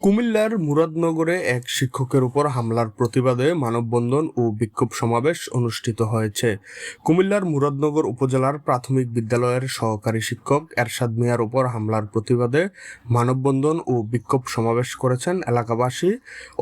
কুমিল্লার মুরাদনগরে এক শিক্ষকের উপর হামলার প্রতিবাদে মানববন্ধন ও বিক্ষোভ সমাবেশ অনুষ্ঠিত হয়েছে। কুমিল্লার মুরাদনগর উপজেলার প্রাথমিক বিদ্যালয়ের সহকারী শিক্ষক এরশাদ মিয়ার উপর হামলার প্রতিবাদে মানববন্ধন ও বিক্ষোভ সমাবেশ করেছেন এলাকাবাসী,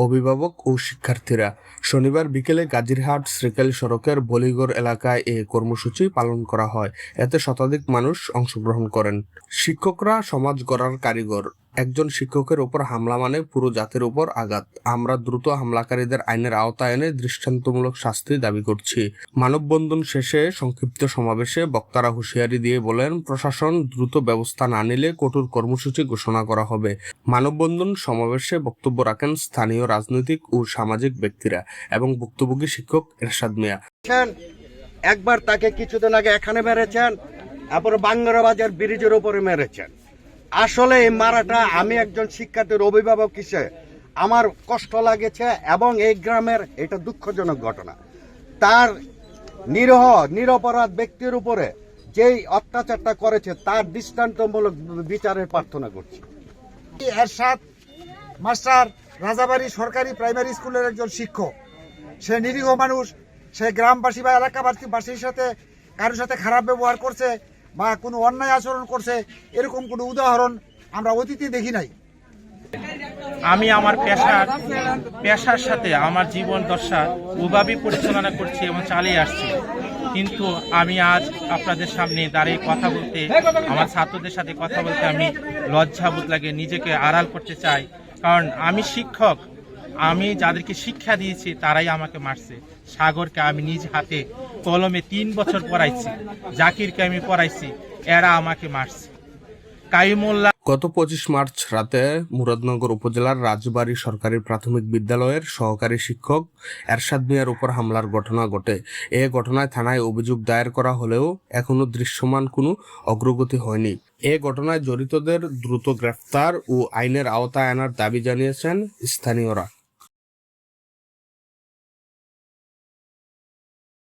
অভিভাবক ও শিক্ষার্থীরা। শনিবার বিকেলে গাজীরহাট শ্রীকাল সড়কের বলিগড় এলাকায় এ কর্মসূচি পালন করা হয়। এতে শতাধিক মানুষ অংশগ্রহণ করেন। শিক্ষকরা সমাজ গড়ার কারিগর। একজন শিক্ষকের উপর হামলা মানে পুরো জাতির উপর আঘাত। আমরা দ্রুত হামলাকারীদের আইনের আওতায় এনে দৃষ্টান্তমূলক শাস্তি দাবি করছি। মানববন্ধন শেষে সংক্ষিপ্ত সমাবেশে বক্তারা হুঁশিয়ারি দিয়ে বলেন, প্রশাসন দ্রুত ব্যবস্থা না নিলে কঠোর কর্মসূচি ঘোষণা করা হবে। মানববন্ধন সমাবেশে বক্তব্য রাখেন স্থানীয় রাজনৈতিক ও সামাজিক ব্যক্তিরা এবং ভুক্তভোগী শিক্ষক এরশাদ মিয়া। একবার তাকে কিছুদিন আগে এখানে মেরেছেন, তারপরে বাঙ্গারাবাজার ব্রিজের উপরে মেরেছেন। আসলে এই মারাটা আমি একজন শিক্ষার্থীর অভিভাবক হিসেবে আমার কষ্ট লাগেছে এবং এই গ্রামের এটা দুঃখজনক ঘটনা। তার নিরপরাধ ব্যক্তির উপরে যেই অত্যাচারটা করেছে তার দৃষ্টান্তমূলক বিচারের প্রার্থনা করছি। এরশাদ মাস্টার রাজাবাড়ি সরকারি প্রাইমারি স্কুলের একজন শিক্ষক। সে নিরীহ মানুষ, সে গ্রামবাসী বা এলাকাবাসীর সাথে কারোর সাথে খারাপ ব্যবহার করছে বা কোনো অন্যায় আচরণ করছে, এরকম কোনো উদাহরণ আমরা অতীতে দেখি নাই। আমি আমার পেশার সাথে আমার জীবন দশা ওভাবেই পরিচালনা করছি এবং চালিয়ে আসছি। কিন্তু আমি আজ আপনাদের সামনে দাঁড়িয়ে কথা বলতে, আমার ছাত্রদের সাথে কথা বলতে আমি লজ্জাবোধ লাগে, নিজেকে আড়াল করতে চাই। কারণ আমি শিক্ষক, আমি যাদেরকে শিক্ষা দিয়েছি তারাই আমাকে মারছে। সাগরকে আমি নিজ হাতে কলমে 3 বছর পড়াইছি, জাকিরকে আমি পড়াইছি, এরা আমাকে মারছে। কাইমুল্লাহ গত 25 মার্চ রাতে মুরাদনগর উপজেলার রাজবাড়ী সরকারি প্রাথমিক বিদ্যালয়ের সহকারী শিক্ষক এরশাদ মিয়ার উপর হামলার ঘটনা ঘটে। এ ঘটনায় থানায় অভিযোগ দায়ের করা হলেও এখনো দৃশ্যমান কোনো অগ্রগতি হয়নি। এ ঘটনায় জড়িতদের দ্রুত গ্রেফতার ও আইনের আওতায় আনার দাবি জানিয়েছেন স্থানীয়রা।